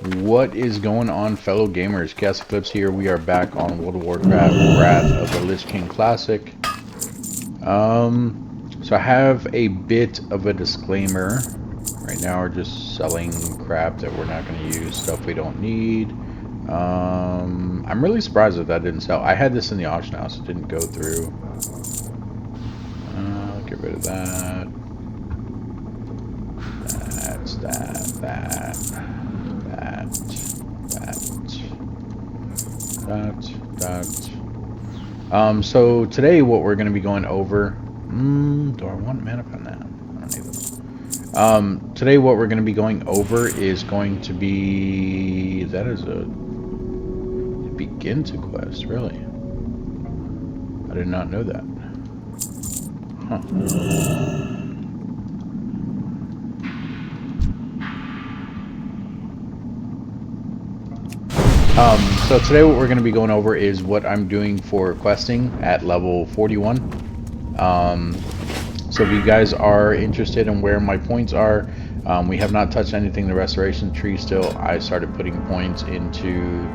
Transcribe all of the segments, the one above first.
What is going on, fellow gamers? ChaosEclipse here. We are back on World of Warcraft Wrath of the Lich King Classic. So I have a bit of a disclaimer. Right now we're just selling crap that we're not going to use, stuff we don't need. I'm really surprised that didn't sell. I had this in the auction house, it didn't go through. Get rid of that. That's that. So today what we're going to be going over, do I want mana on that? I don't need this. Today what we're going to be going over is going to be, that is a begin to quest, really? I did not know that. Huh. So today what we're going to be going over is what I'm doing for questing at level 41. So if you guys are interested in where my points are, we have not touched anything in the restoration tree still. I started putting points into,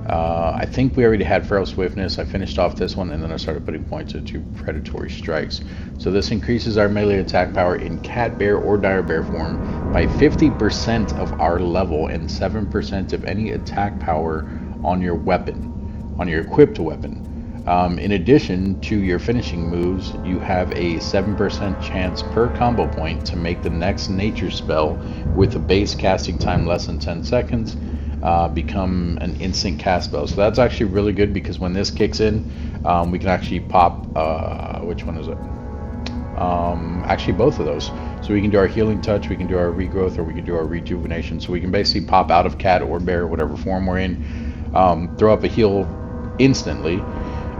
I think we already had Feral Swiftness. I finished off this one, and then I started putting points into Predatory Strikes. So this increases our melee attack power in Cat Bear or Dire Bear form by 50% of our level and 7% of any attack power on your weapon, on your equipped weapon. In addition to your finishing moves, you have a 7% chance per combo point to make the next nature spell with a base casting time less than 10 seconds become an instant cast spell. So that's actually really good, because when this kicks in, we can actually pop, which one is it? Actually both of those. So we can do our healing touch, we can do our regrowth, or we can do our rejuvenation. So we can basically pop out of cat or bear, whatever form we're in, throw up a heal instantly.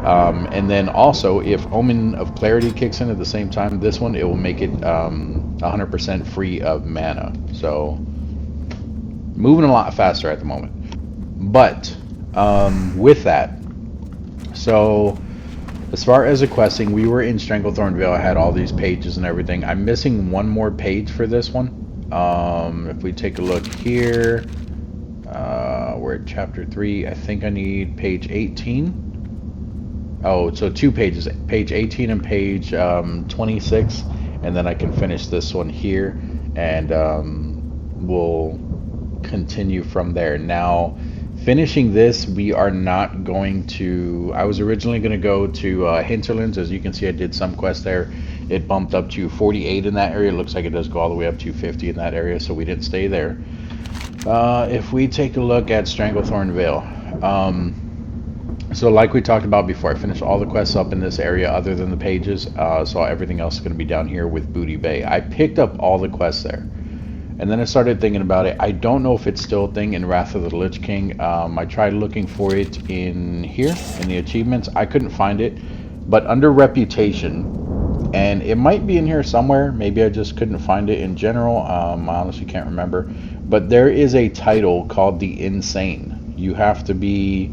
And then also, if Omen of Clarity kicks in at the same time, this one, it will make it 100% free of mana. So moving a lot faster at the moment. But with that, so as far as the questing, we were in Stranglethorn Vale. I had all these pages and everything. I'm missing one more page for this one. If we take a look here, we're at chapter 3. I think I need page 18. Oh, so two pages, page 18 and page 26, and then I can finish this one here, and we'll continue from there. Now, finishing this, we are not going to, I was originally going to go to Hinterlands. As you can see, I did some quests there. It bumped up to 48 in that area. It looks like it does go all the way up to 50 in that area, so we didn't stay there. If we take a look at Stranglethorn Vale, so like we talked about before, I finished all the quests up in this area other than the pages, so everything else is going to be down here with Booty Bay. I picked up all the quests there, and then I started thinking about it. I don't know if it's still a thing in Wrath of the Lich King. I tried looking for it in here, in the achievements. I couldn't find it, but under Reputation, and it might be in here somewhere, maybe I just couldn't find it in general, I honestly can't remember, but there is a title called the Insane. You have to be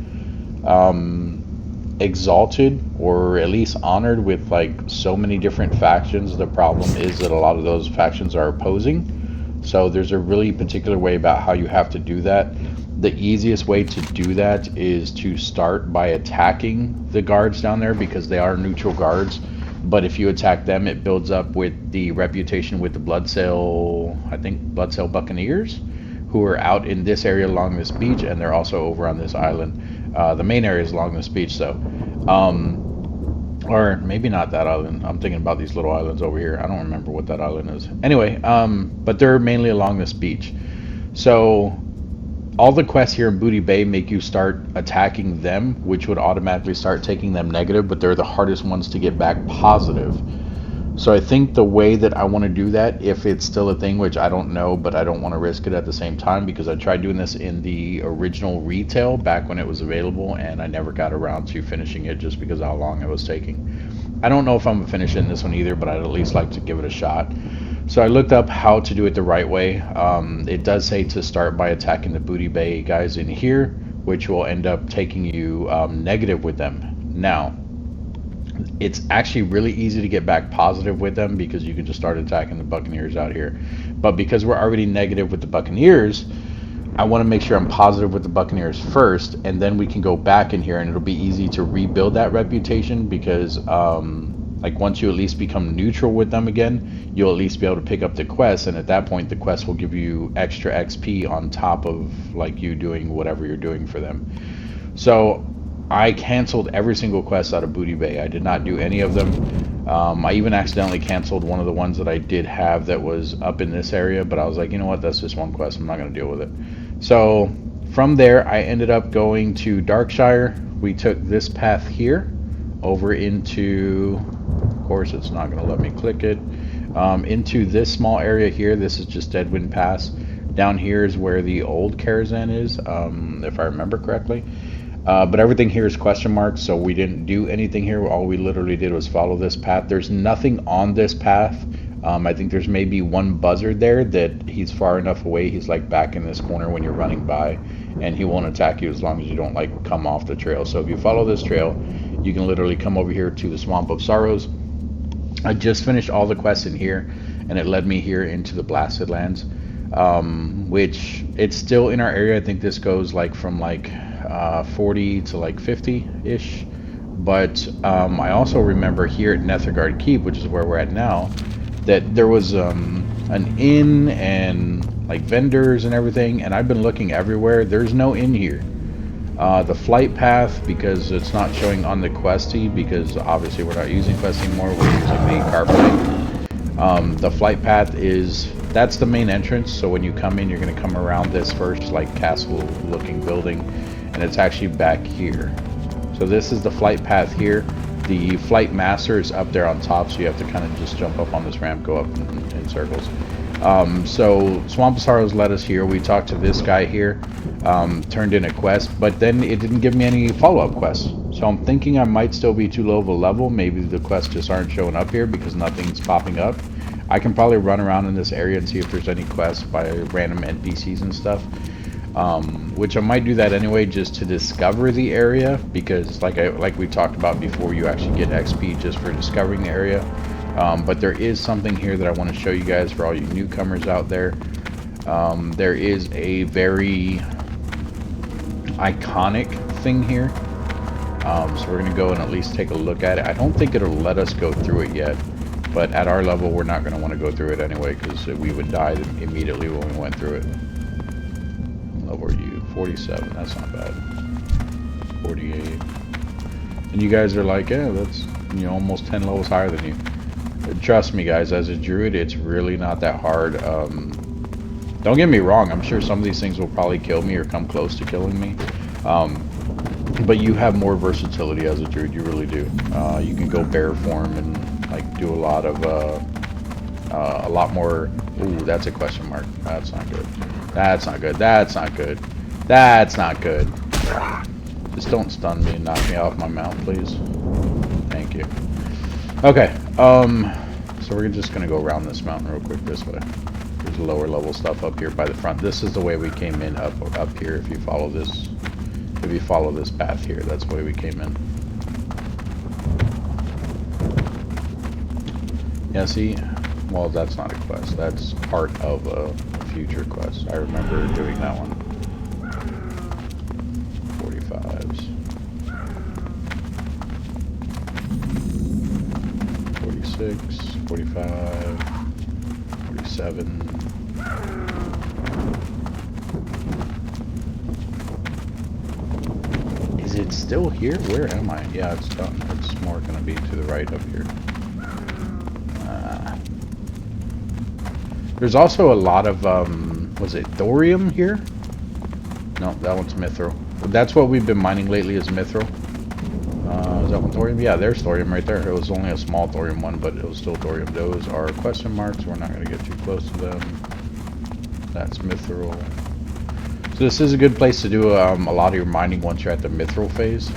exalted, or at least honored, with like so many different factions. The problem is that a lot of those factions are opposing, so there's a really particular way about how you have to do that. The easiest way to do that is to start by attacking the guards down there, because they are neutral guards, but if you attack them, it builds up with the reputation with the Bloodsail, I think Bloodsail Buccaneers, who are out in this area along this beach, and they're also over on this island. The main area is along this beach, though. Or maybe not that island. I'm thinking about these little islands over here. I don't remember what that island is. Anyway, but they're mainly along this beach. So all the quests here in Booty Bay make you start attacking them, which would automatically start taking them negative, but they're the hardest ones to get back positive. So I think the way that I want to do that, if it's still a thing, which I don't know, but I don't want to risk it at the same time, because I tried doing this in the original retail back when it was available, and I never got around to finishing it just because of how long it was taking. I don't know if I'm going to finish in this one either, but I'd at least like to give it a shot. So I looked up how to do it the right way. It does say to start by attacking the Booty Bay guys in here, which will end up taking you negative with them. Now, it's actually really easy to get back positive with them, because you can just start attacking the Buccaneers out here. But because we're already negative with the Buccaneers, I want to make sure I'm positive with the Buccaneers first, and then we can go back in here, and it'll be easy to rebuild that reputation because, like, once you at least become neutral with them again, you'll at least be able to pick up the quest, and at that point, the quest will give you extra XP on top of like you doing whatever you're doing for them. So I canceled every single quest out of Booty Bay. I did not do any of them. I even accidentally canceled one of the ones that I did have that was up in this area, but I was like, you know what, that's just one quest. I'm not going to deal with it. So from there, I ended up going to Darkshire. We took this path here over into, of course, it's not going to let me click it, into this small area here. This is just Deadwind Pass. Down here is where the old Karazhan is, if I remember correctly. But everything here is question marks, so we didn't do anything here. All we literally did was follow this path. There's nothing on this path. I think there's maybe one buzzard there that he's far enough away. He's like back in this corner when you're running by, and he won't attack you as long as you don't like come off the trail. So if you follow this trail, you can literally come over here to the Swamp of Sorrows. I just finished all the quests in here, and it led me here into the Blasted Lands, which it's still in our area. I think this goes like from like 40 to like 50-ish. But I also remember here at Nethergard Keep, which is where we're at now, that there was an inn and like vendors and everything, and I've been looking everywhere. There's no inn here. The flight path, because it's not showing on the questy, because obviously we're not using quest anymore, we're using the Carbonite. The flight path that's the main entrance, so when you come in, you're going to come around this first like castle looking building, and it's actually back here. So this is the flight path here. The flight master is up there on top, so you have to kind of just jump up on this ramp, go up in circles. So Swamp of Sorrows led us here. We talked to this guy here, turned in a quest, but then it didn't give me any follow-up quests. So I'm thinking I might still be too low of a level. Maybe the quests just aren't showing up here because nothing's popping up. I can probably run around in this area and see if there's any quests by random NPCs and stuff. Which I might do that anyway, just to discover the area, because like we talked about before, you actually get XP just for discovering the area. But there is something here that I want to show you guys for all you newcomers out there. There is a very iconic thing here. So we're going to go and at least take a look at it. I don't think it'll let us go through it yet, but at our level we're not going to want to go through it anyway, because we would die immediately when we went through it. Level are you? 47, that's not bad. 48. And you guys are like, yeah, that's, you know, almost 10 levels higher than you. But trust me guys, as a druid, it's really not that hard. Don't get me wrong, I'm sure some of these things will probably kill me or come close to killing me. But you have more versatility as a druid, you really do. You can go bear form and like do a lot more. Ooh, that's a question mark. That's not good. That's not good. That's not good. That's not good. Just don't stun me and knock me off my mount, please. Thank you. Okay. So we're just gonna go around this mountain real quick this way. There's lower level stuff up here by the front. This is the way we came in up here. If you follow this, path here, that's the way we came in. Yeah. See. Well, that's not a quest. That's part of a future quest. I remember doing that one. 45s. 46, 45, 47. Is it still here? Where am I? Yeah, it's done. It's more going to be to the right up here. There's also a lot of, was it thorium here? No, that one's mithril. That's what we've been mining lately, is mithril. Is that one thorium? Yeah, there's thorium right there. It was only a small thorium one, but it was still thorium. Those are question marks. We're not going to get too close to them. That's mithril. So this is a good place to do a lot of your mining once you're at the mithril phase.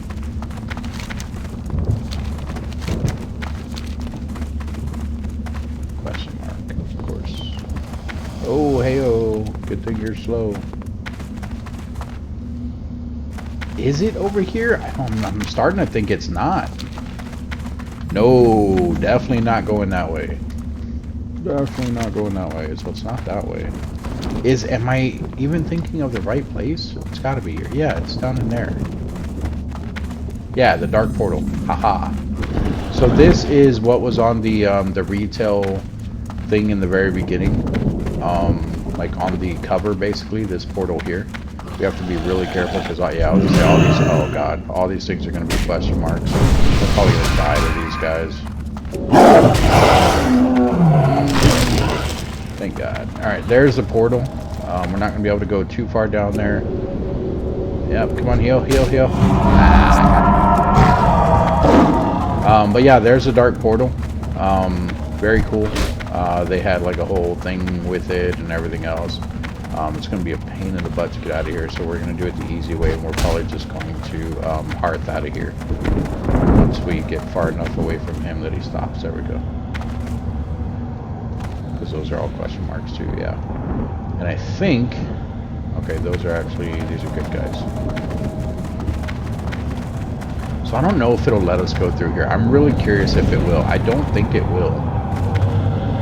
Oh, hey-oh. Good thing you're slow. Is it over here? I'm starting to think it's not. No, definitely not going that way. Definitely not going that way. So it's not that way. Am I even thinking of the right place? It's gotta be here. Yeah, it's down in there. Yeah, the dark portal. Haha. So this is what was on the retail thing in the very beginning. Like on the cover, basically, this portal here. We have to be really careful because, yeah, I was gonna say all these, oh god, all these things are going to be question marks. We're probably going to die to these guys. Thank god. Alright, there's the portal. We're not going to be able to go too far down there. Yep, come on, heal, heal, heal. But yeah, there's a dark portal. Very cool. They had like a whole thing with it and everything else. It's going to be a pain in the butt to get out of here, so we're going to do it the easy way, and we're probably just going to hearth out of here once we get far enough away from him that he stops. There we go. Because those are all question marks too, yeah. And I think, okay, those are actually, these are good guys. So I don't know if it'll let us go through here. I'm really curious if it will. I don't think it will.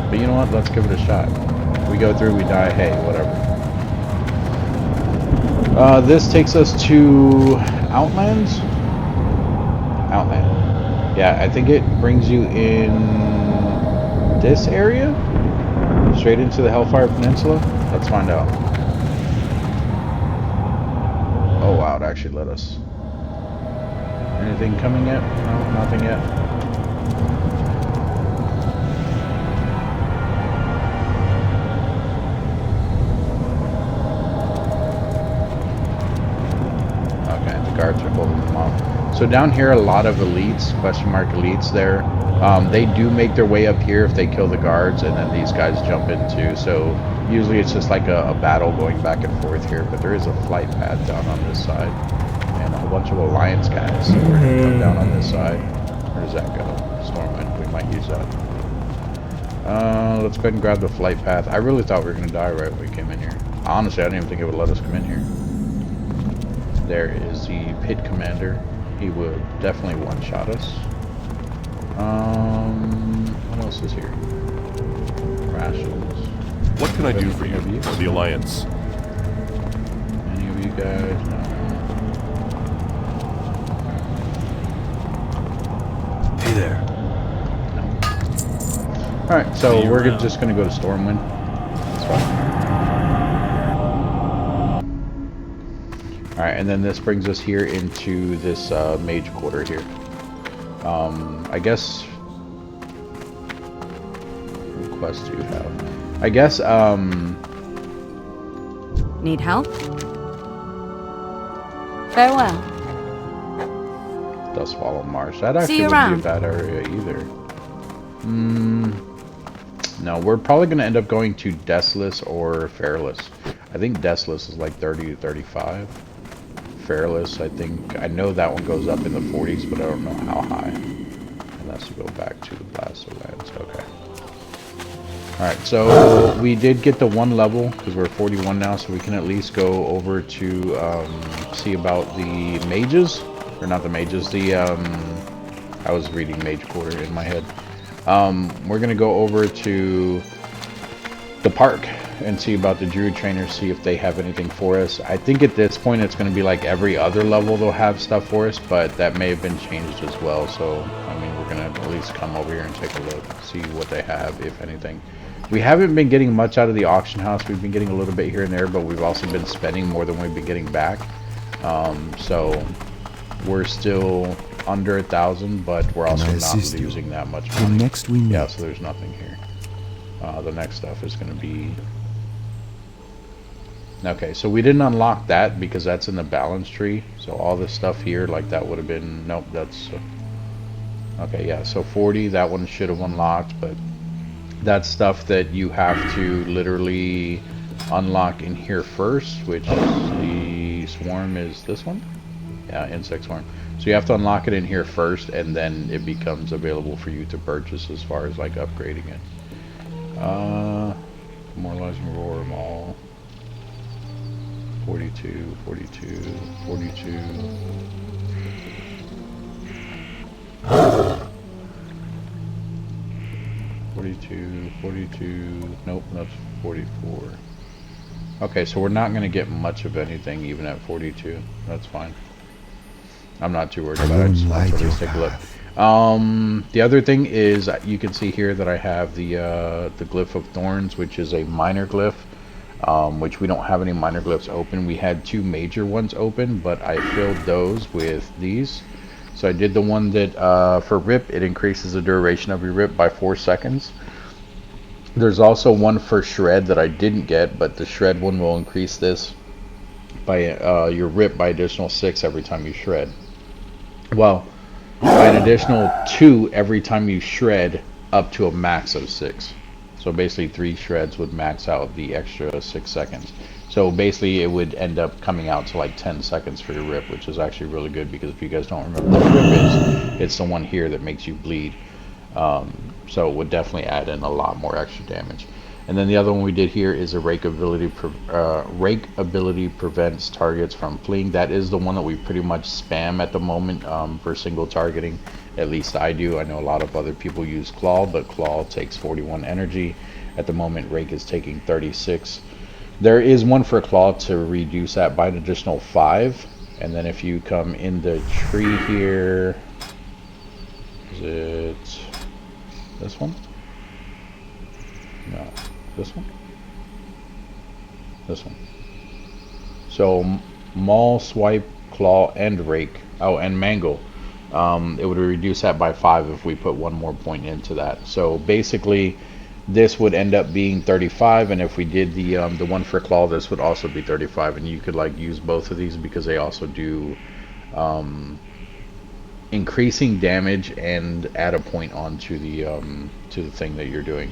But you know what? Let's give it a shot. If we go through, we die. Hey, whatever. This takes us to Outlands? Outland. Yeah, I think it brings you in this area? Straight into the Hellfire Peninsula? Let's find out. Oh wow, it actually let us. Anything coming yet? No, nothing yet. Guards are holding them off. So down here, a lot of elites, question mark elites there. They do make their way up here if they kill the guards, and then these guys jump in too. So usually it's just like a battle going back and forth here, but there is a flight path down on this side. And a whole bunch of alliance guys. So we're going to come down on this side. Where does that go? Stormwind, we might use that. Let's go ahead and grab the flight path. I really thought we were going to die right when we came in here. Honestly, I didn't even think it would let us come in here. There is the pit commander. He would definitely one-shot us. What else is here? Rations. What can I do for you or the Alliance? Any of you guys? No. Hey there. No. Alright, so we're just going to go to Stormwind. That's fine. Alright, and then this brings us here into this mage quarter here. I guess... What quest do you have? I guess, Need help? Farewell. Dustfall Marsh. That actually wouldn't be a bad area either. No, we're probably going to end up going to Deathless or Fairless. I think Deathless is like 30 to 35. Fairless, I think, I know that one goes up in the 40s, but I don't know how high. And that's to go back to the Blaster Lands. Okay. Alright, so we did get the one level, because we're 41 now, so we can at least go over to see about the mages. Or not the mages, the, I was reading Mage Quarter in my head. We're going to go over to the park and see about the druid trainers, see if they have anything for us. I think at this point it's going to be like every other level they'll have stuff for us, but that may have been changed as well. So I mean, we're going to at least come over here and take a look, see what they have, if anything. We haven't been getting much out of the auction house. We've been getting a little bit here and there, but we've also been spending more than we've been getting back. So we're still under 1,000, but we're also not losing that much money. Next we meet. Yeah, so there's nothing here. The next stuff is going to be... Okay, so we didn't unlock that because that's in the balance tree. So all this stuff here, like that would have been... Nope, that's... Okay, yeah, so 40, that one should have unlocked, but that's stuff that you have to literally unlock in here first, which the swarm is this one? Yeah, insect swarm. So you have to unlock it in here first, and then it becomes available for you to purchase as far as like upgrading it. Demoralizing roar all. 42, 42, 42. Nope, that's 44. Okay, so we're not going to get much of anything even at 42. That's fine. I'm not too worried about it. I just want to at least take a look. The other thing is you can see here that I have the glyph of thorns, which is a minor glyph, which we don't have any minor glyphs open. We had 2 major ones open, but I filled those with these. So I did the one that for rip, it increases the duration of your rip by 4 seconds. There's also one for shred that I didn't get, but the shred one will increase this by your rip by additional 6 every time you shred. Well, by an additional 2 every time you shred up to a max of 6. So basically 3 shreds would max out the extra 6 seconds. So basically it would end up coming out to like 10 seconds for your rip, which is actually really good because if you guys don't remember what rip is, it's the one here that makes you bleed. So it would definitely add in a lot more extra damage. And then the other one we did here is a rake ability. Rake ability prevents targets from fleeing. That is the one that we pretty much spam at the moment for single targeting. At least I do. I know a lot of other people use claw, but claw takes 41 energy. At the moment, rake is taking 36. There is one for claw to reduce that by an additional 5. And then if you come in the tree here, is it this one? No, this one? This one. So maul, swipe, claw, and rake. Oh, and mangle. It would reduce that by 5 if we put 1 more point into that. So basically, this would end up being 35, and if we did the one for claw, this would also be 35. And you could like use both of these because they also do increasing damage and add a point onto the thing that you're doing.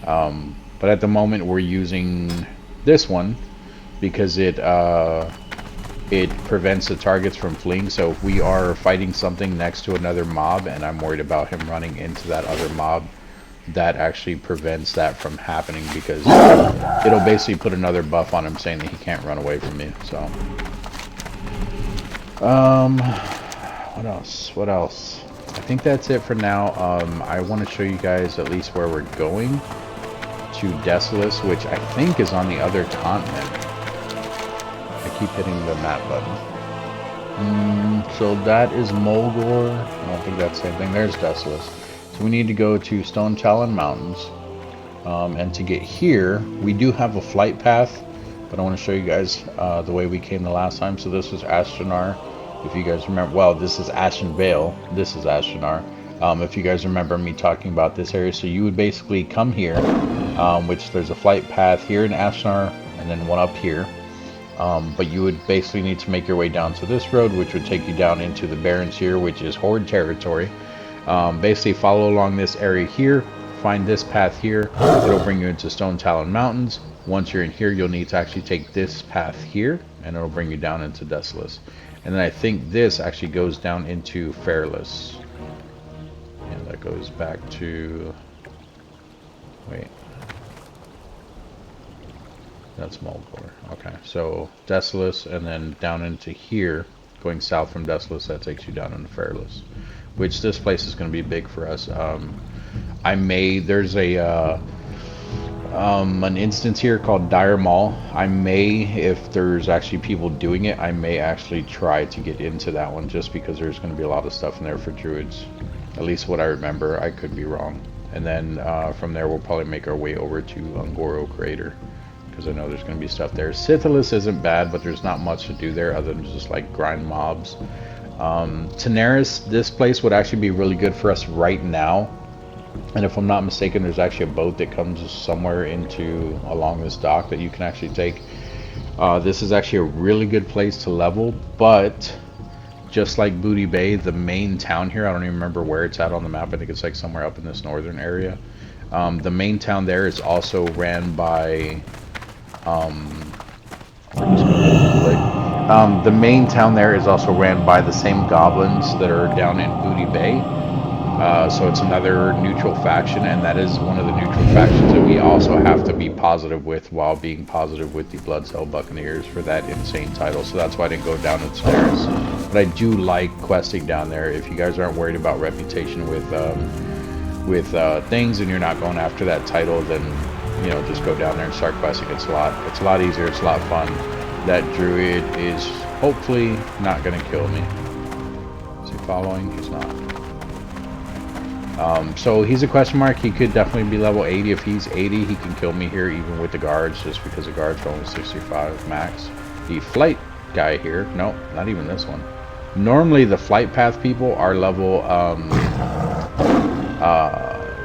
But at the moment we're using this one because it prevents the targets from fleeing. So if we are fighting something next to another mob and I'm worried about him running into that other mob, that actually prevents that from happening because it'll basically put another buff on him saying that he can't run away from me. So what else? I think that's it for now. I want to show you guys at least where we're going to Desolus, which I think is on the other continent. I keep hitting the map button. So that is Mulgore. I don't think that's the same thing. There's Desolus. So we need to go to Stone Talon Mountains. And to get here, we do have a flight path, but I want to show you guys the way we came the last time. So this was Ashtanar. If you guys remember, well, this is Ashen Vale. This is Ashtanar. If you guys remember me talking about this area, so you would basically come here, which there's a flight path here in Ashtanar, and then one up here. But you would basically need to make your way down to this road, which would take you down into the Barrens here, which is Horde territory. Basically follow along this area here, find this path here, it'll bring you into Stone Talon Mountains. Once you're in here, you'll need to actually take this path here, and it'll bring you down into Desolus. And then I think this actually goes down into Fairless. And that goes back to... Wait. That's Mulgore. Okay, so Desolus, and then down into here, going south from Desolus, that takes you down into Fairless. Which this place is going to be big for us. There's a... an instance here called Dire Maul. I may, if there's actually people doing it, I may actually try to get into that one just because there's going to be a lot of stuff in there for druids. At least what I remember. I could be wrong. And then from there we'll probably make our way over to Ungoro Crater because I know there's going to be stuff there. Sithilis isn't bad, but there's not much to do there other than just like grind mobs. Tenaris, this place would actually be really good for us right now. And if I'm not mistaken, there's actually a boat that comes somewhere along this dock that you can actually take. This is actually a really good place to level, but just like Booty Bay, the main town here, I don't even remember where it's at on the map. I think it's like somewhere up in this northern area. The main town there is also ran by... the main town there is also ran by the same goblins that are down in Booty Bay. So it's another neutral faction, and that is one of the neutral factions that we also have to be positive with while being positive with the Bloodcell Buccaneers for that insane title. So that's why I didn't go down to Tenaris. But I do like questing down there. If you guys aren't worried about reputation with things and you're not going after that title, then you know, just go down there and start questing. It's a lot easier. It's a lot fun. That druid is hopefully not gonna kill me. Is he following? He's not. So he's a question mark. He could definitely be level 80. If he's 80, he can kill me here, even with the guards, just because the guards are only 65 max. The flight guy here, no, not even this one. Normally, the flight path people are level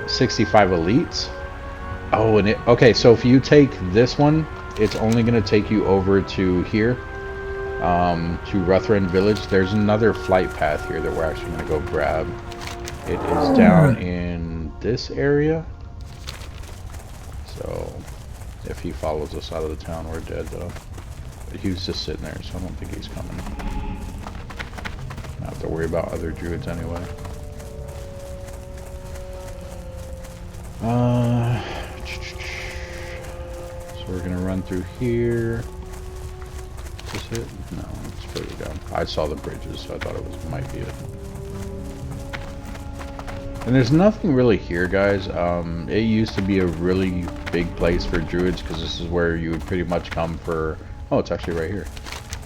65 elites. Oh, and okay. So if you take this one, it's only going to take you over to here, to Ruthrend Village. There's another flight path here that we're actually going to go grab. It is down in this area. So if he follows us out of the town, we're dead though. But he was just sitting there, so I don't think he's coming. Not have to worry about other druids anyway. So we're gonna run through here. Is this it? No, it's further down. I saw the bridges, so I thought it might be it. And there's nothing really here, guys. It used to be a really big place for druids, because this is where you would pretty much come for... Oh, it's actually right here.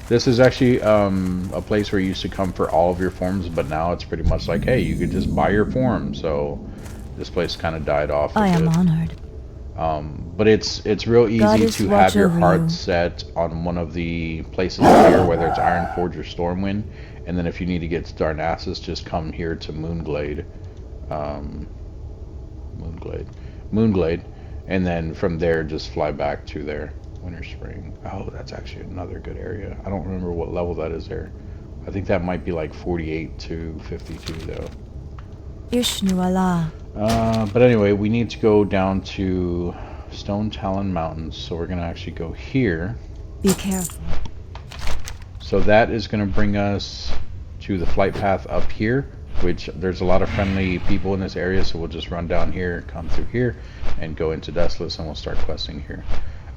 This is actually a place where you used to come for all of your forms, but now it's pretty much like, hey, you could just buy your form. So this place kind of died off a I am bit. honored. But it's real easy to have your heart set on one of the places here, whether it's Ironforge or Stormwind. And then if you need to get to Darnassus, just come here to Moonglade. Moonglade, and then from there just fly back to there. Winter Spring. Oh, that's actually another good area. I don't remember what level that is there. I think that might be like 48 to 52 though. Ishnu Allah. But anyway, we need to go down to Stone Talon Mountains, so we're gonna actually go here. Be careful. So that is gonna bring us to the flight path up here, which there's a lot of friendly people in this area, so we'll just run down here, come through here, and go into Desolus, and we'll start questing here.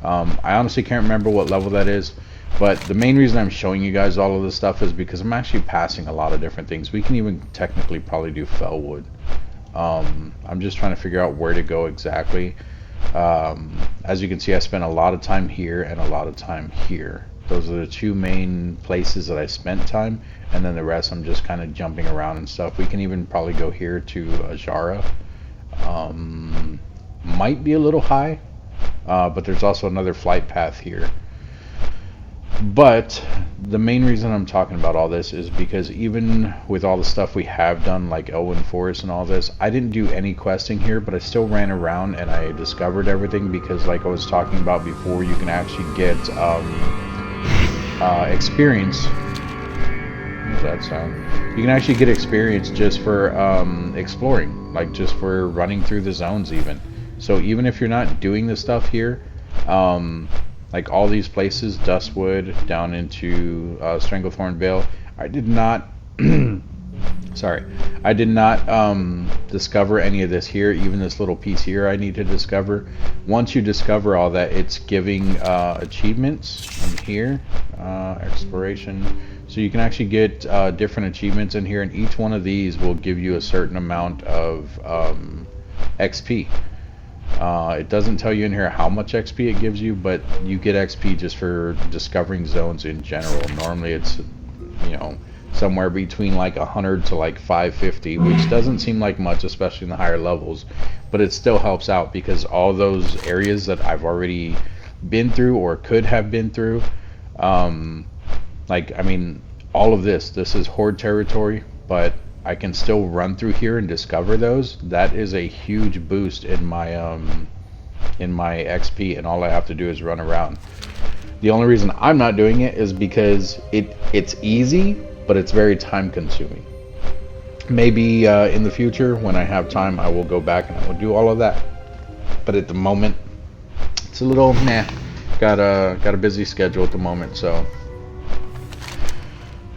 I honestly can't remember what level that is, but the main reason I'm showing you guys all of this stuff is because I'm actually passing a lot of different things. We can even technically probably do Fellwood. I'm just trying to figure out where to go exactly. As you can see, I spent a lot of time here and a lot of time here. Those are the two main places that I spent time, and then the rest I'm just kind of jumping around and stuff. We can even probably go here to Ajara. Might be a little high, but there's also another flight path here. But the main reason I'm talking about all this is because even with all the stuff we have done, like Elwyn Forest and all this, I didn't do any questing here, but I still ran around and I discovered everything, because like I was talking about before, you can actually get experience. What does that sound? You can actually get experience just for exploring, like just for running through the zones even. So even if you're not doing the stuff here, like all these places, Dustwood down into Stranglethorn Vale, I did not sorry, I did not discover any of this here. Even this little piece here I need to discover. Once you discover all that, it's giving achievements in here, exploration. So you can actually get different achievements in here, and each one of these will give you a certain amount of XP. It doesn't tell you in here how much XP it gives you, but you get XP just for discovering zones in general. Normally it's, you know, somewhere between like 100 to like 550, which doesn't seem like much, especially in the higher levels, but it still helps out, because all those areas that I've already been through or could have been through, like, I mean, all of this is Horde territory, but I can still run through here and discover those. That is a huge boost in my XP, and all I have to do is run around. The only reason I'm not doing it is because it's easy, but it's very time consuming. Maybe in the future, when I have time, I will go back and I will do all of that. But at the moment, it's a little nah. Got a busy schedule at the moment, so.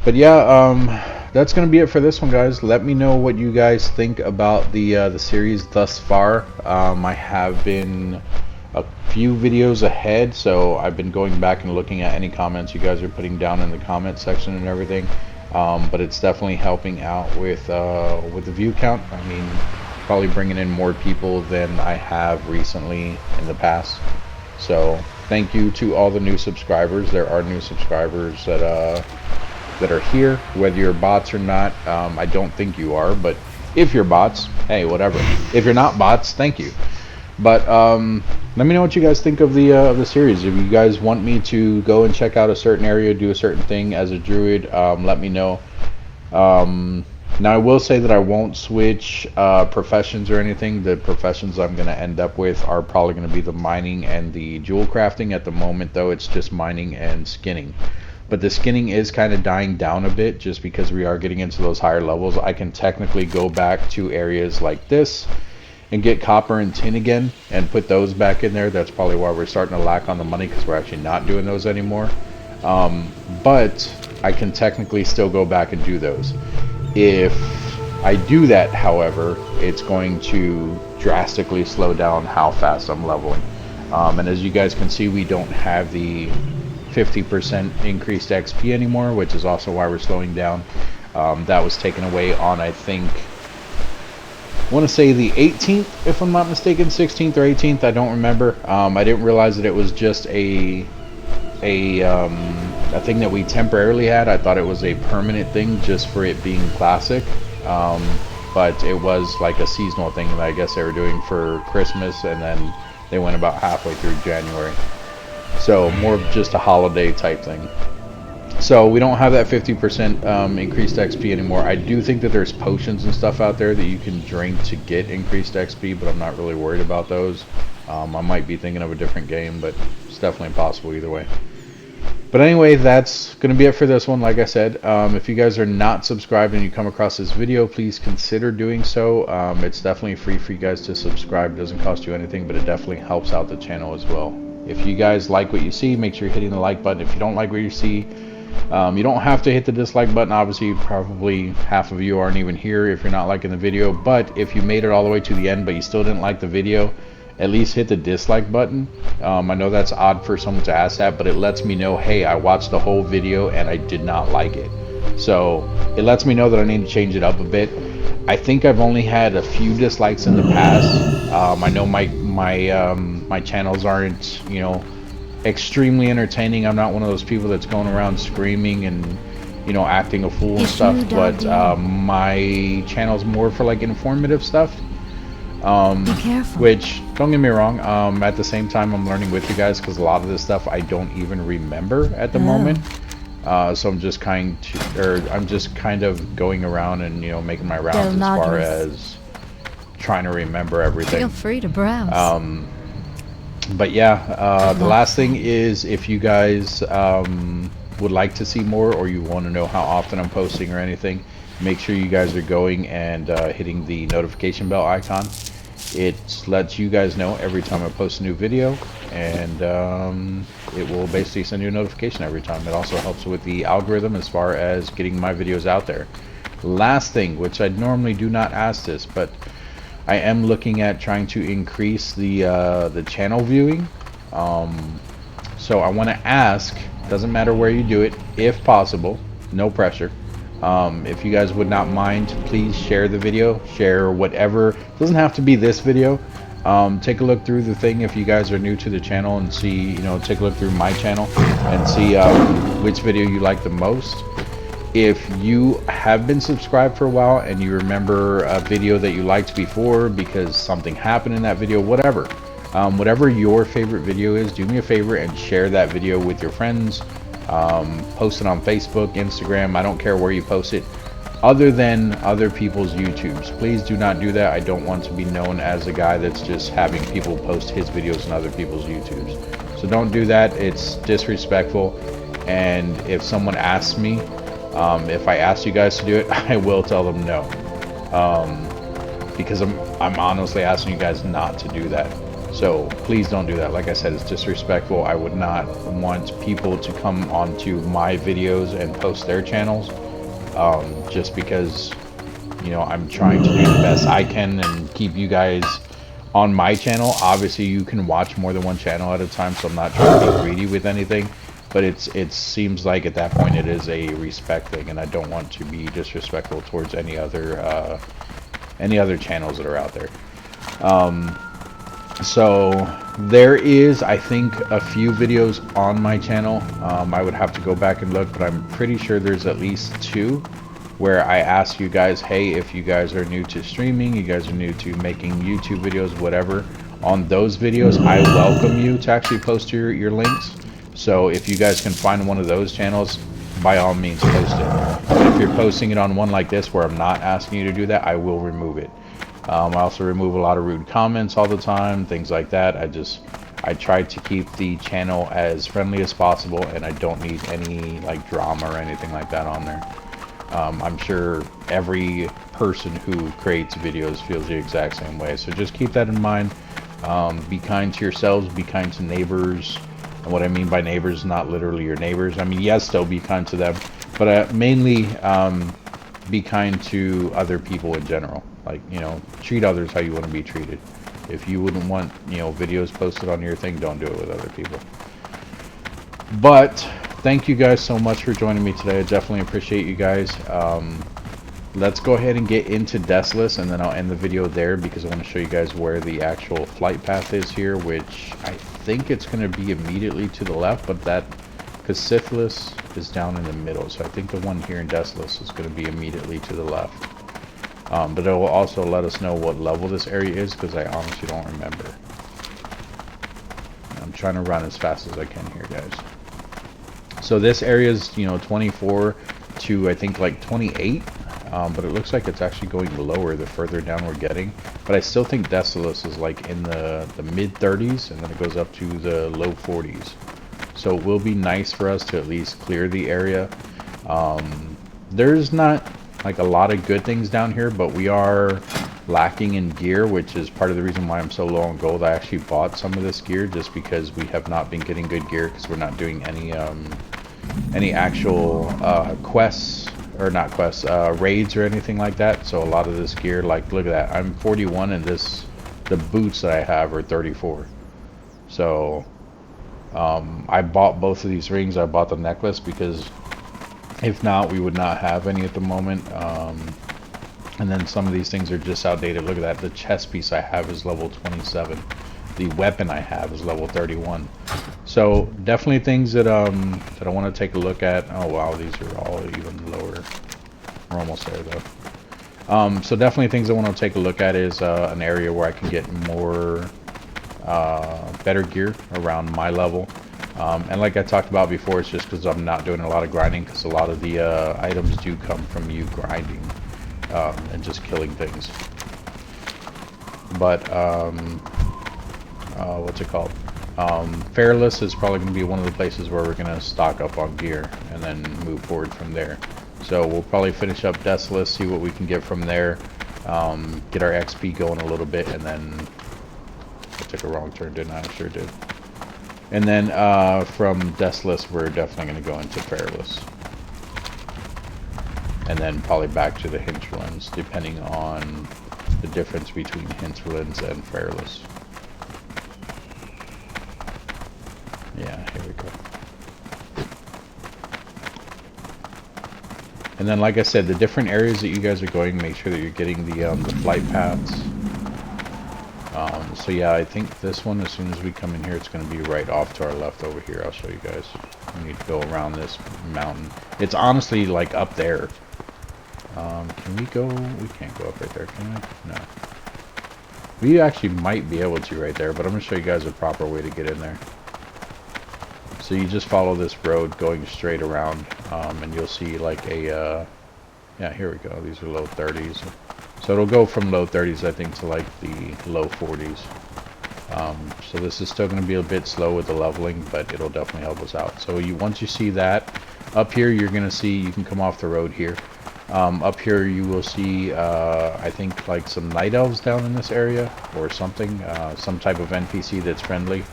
But yeah, that's gonna be it for this one, guys. Let me know what you guys think about the series thus far. I have been a few videos ahead, so I've been going back and looking at any comments you guys are putting down in the comment section and everything. But it's definitely helping out with the view count. I mean, probably bringing in more people than I have recently in the past. So thank you to all the new subscribers. There are new subscribers that are here, whether you're bots or not. I don't think you are, but if you're bots, hey, whatever. If you're not bots, thank you. But let me know what you guys think of the series. If you guys want me to go and check out a certain area, do a certain thing as a druid, let me know. Now I will say that I won't switch professions or anything. The professions I'm going to end up with are probably going to be the mining and the jewel crafting. At the moment though, it's just mining and skinning. But the skinning is kind of dying down a bit just because we are getting into those higher levels. I can technically go back to areas like this and get copper and tin again and put those back in there. That's probably why we're starting to lack on the money, because we're actually not doing those anymore. But I can technically still go back and do those. If I do that, however, it's going to drastically slow down how fast I'm leveling. And as you guys can see, we don't have the 50% increased XP anymore, which is also why we're slowing down. That was taken away on, I think, I want to say the 18th, if I'm not mistaken, 16th or 18th, I don't remember. I didn't realize that it was just a thing that we temporarily had. I thought it was a permanent thing just for it being classic, but it was like a seasonal thing that I guess they were doing for Christmas, and then they went about halfway through January. So more of just a holiday type thing. So we don't have that 50% increased XP anymore. I do think that there's potions and stuff out there that you can drink to get increased XP, but I'm not really worried about those. I might be thinking of a different game, but it's definitely possible either way. But anyway, that's going to be it for this one. Like I said, if you guys are not subscribed and you come across this video, please consider doing so. It's definitely free for you guys to subscribe. It doesn't cost you anything, but it definitely helps out the channel as well. If you guys like what you see, make sure you're hitting the like button. If you don't like what you see, you don't have to hit the dislike button. Obviously, probably half of you aren't even here if you're not liking the video. But if you made it all the way to the end but you still didn't like the video, at least hit the dislike button. I know that's odd for someone to ask that, but it lets me know, hey, I watched the whole video and I did not like it. So it lets me know that I need to change it up a bit. I think I've only had a few dislikes in the past. I know my channels aren't, you know, extremely entertaining. I'm not one of those people that's going around screaming and, you know, acting a fool and stuff, but my channel's more for like informative stuff. Be careful. Which, don't get me wrong, at the same time I'm learning with you guys, because a lot of this stuff I don't even remember at the moment. So I'm just kind of going around and, you know, making my rounds as far as trying to remember everything. Feel free to browse. But yeah, the last thing is, if you guys would like to see more, or you want to know how often I'm posting or anything, make sure you guys are going and hitting the notification bell icon. It lets you guys know every time I post a new video, and it will basically send you a notification every time. It also helps with the algorithm as far as getting my videos out there. Last thing, which I normally do not ask this, but I am looking at trying to increase the channel viewing. So I want to ask, doesn't matter where you do it, if possible, no pressure. If you guys would not mind, please share the video, share whatever. It doesn't have to be this video. Take a look through the thing if you guys are new to the channel, and see, you know, take a look through my channel and see which video you like the most. If you have been subscribed for a while and you remember a video that you liked before because something happened in that video, whatever, whatever your favorite video is, do me a favor and share that video with your friends. Post it on Facebook, Instagram, I don't care where you post it, other than other people's YouTubes. Please do not do that. I don't want to be known as a guy that's just having people post his videos on other people's YouTubes. So don't do that. It's disrespectful. And if someone asks me, if I ask you guys to do it, I will tell them no. Because I'm honestly asking you guys not to do that. So please don't do that. Like I said, it's disrespectful. I would not want people to come onto my videos and post their channels, just because, you know, I'm trying to do the best I can and keep you guys on my channel. Obviously you can watch more than one channel at a time, so I'm not trying to be greedy with anything, but it seems like at that point it is a respect thing, and I don't want to be disrespectful towards any other any other channels that are out there. So there is, I think, a few videos on my channel. I would have to go back and look, but I'm pretty sure there's at least 2 where I ask you guys, hey, if you guys are new to streaming, you guys are new to making YouTube videos, whatever, on those videos, I welcome you to actually post your links. So if you guys can find one of those channels, by all means post it. But if you're posting it on one like this where I'm not asking you to do that, I will remove it. I also remove a lot of rude comments all the time, things like that. I try to keep the channel as friendly as possible, and I don't need any like drama or anything like that on there. I'm sure every person who creates videos feels the exact same way, so just keep that in mind. Be kind to yourselves, be kind to neighbors. And what I mean by neighbors, not literally your neighbors. I mean, yes, still be kind to them, but mainly be kind to other people in general. Like, you know, treat others how you want to be treated. If you wouldn't want, you know, videos posted on your thing, don't do it with other people. But thank you guys so much for joining me today. I definitely appreciate you guys. Let's go ahead and get into Desolus, and then I'll end the video there because I want to show you guys where the actual flight path is here, which I think it's going to be immediately to the left, but that Cassiflus is down in the middle, so I think the one here in Desolus is going to be immediately to the left. But it will also let us know what level this area is, because I honestly don't remember. I'm trying to run as fast as I can here, guys. So this area is, you know, 24 to I think like 28. But it looks like it's actually going lower the further down we're getting. But I still think Desolus is like in the mid 30s, and then it goes up to the low 40s. So it will be nice for us to at least clear the area. There's not like a lot of good things down here, but we are lacking in gear, which is part of the reason why I'm so low on gold. I actually bought some of this gear just because we have not been getting good gear, because we're not doing any actual quests, or not quests, raids or anything like that. So a lot of this gear, like look at that, I'm 41 and the boots that I have are 34. So I bought both of these rings. I bought the necklace because if not, we would not have any at the moment. And then some of these things are just outdated. Look at that, the chest piece I have is level 27. The weapon I have is level 31. So definitely things that I want to take a look at. Oh wow, these are all even lower. We're almost there though. So definitely things I want to take a look at is an area where I can get more better gear around my level. And like I talked about before, it's just because I'm not doing a lot of grinding, because a lot of the items do come from you grinding and just killing things. But what's it called? Fairless is probably going to be one of the places where we're going to stock up on gear and then move forward from there. So we'll probably finish up Desolus, see what we can get from there, get our XP going a little bit, and then I took a wrong turn, didn't I? I sure did. And then from Desolus, we're definitely going to go into Fairless. And then probably back to the hinterlands, depending on the difference between hinterlands and Fairless. Yeah, here we go. And then, like I said, the different areas that you guys are going, make sure that you're getting the flight paths. So yeah, I think this one, as soon as we come in here, it's going to be right off to our left over here. I'll show you guys. We need to go around this mountain. It's honestly like up there. Can we go? We can't go up right there, can we? No. We actually might be able to right there, but I'm going to show you guys a proper way to get in there. So you just follow this road going straight around, and you'll see like a, yeah, here we go. These are low 30s. So it'll go from low 30s, I think, to like the low 40s. So this is still going to be a bit slow with the leveling, but it'll definitely help us out. So once you see that, up here you're going to see, you can come off the road here. Up here you will see, I think, like some night elves down in this area, or something, some type of NPC that's friendly.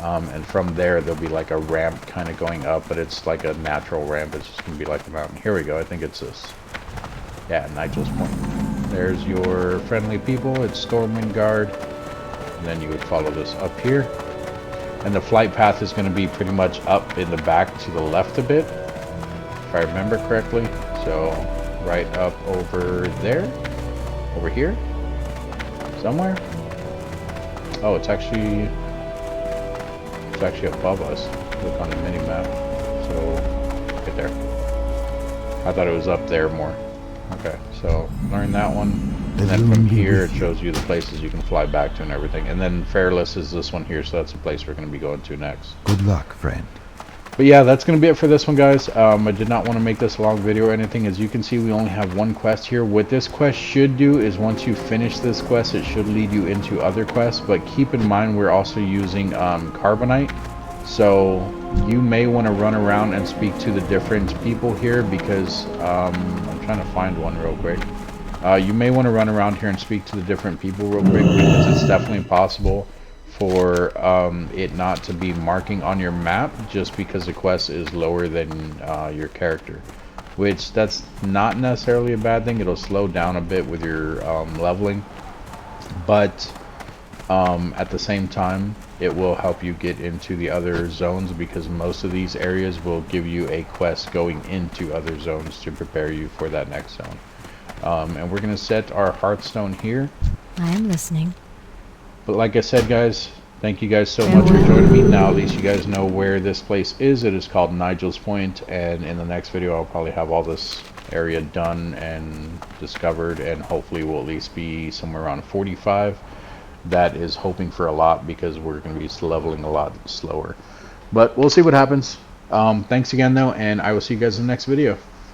And from there there'll be like a ramp kind of going up, but it's like a natural ramp. It's just going to be like a mountain. Here we go. I think it's this. Yeah, Nigel's Point. There's your friendly people. It's Stormwind Guard. And then you would follow this up here. And the flight path is going to be pretty much up in the back to the left a bit, if I remember correctly. So right up over there. Over here? Somewhere? Oh, it's actually above us. Look on the mini map. So right there. I thought it was up there more. Okay, so learn that one. And then from here it shows you the places you can fly back to and everything. And then Fairless is this one here, so that's the place we're going to be going to next. Good luck, friend. But yeah, that's going to be it for this one, guys. I did not want to make this a long video or anything. As you can see, we only have one quest here. What this quest should do is once you finish this quest, it should lead you into other quests. But keep in mind, we're also using Carbonite. So you may want to run around and speak to the different people here because I'm trying to find one real quick. You may want to run around here and speak to the different people real quick because it's definitely possible for it not to be marking on your map just because the quest is lower than your character, which that's not necessarily a bad thing. It'll slow down a bit with your leveling, but at the same time it will help you get into the other zones because most of these areas will give you a quest going into other zones to prepare you for that next zone. And we're going to set our Hearthstone here. I am listening. But like I said, guys, thank you guys so much for joining me. Now at least you guys know where this place is. It is called Nigel's Point, and in the next video I'll probably have all this area done and discovered, and hopefully we'll at least be somewhere around 45. That is hoping for a lot because we're going to be leveling a lot slower. But we'll see what happens. Thanks again though, and I will see you guys in the next video.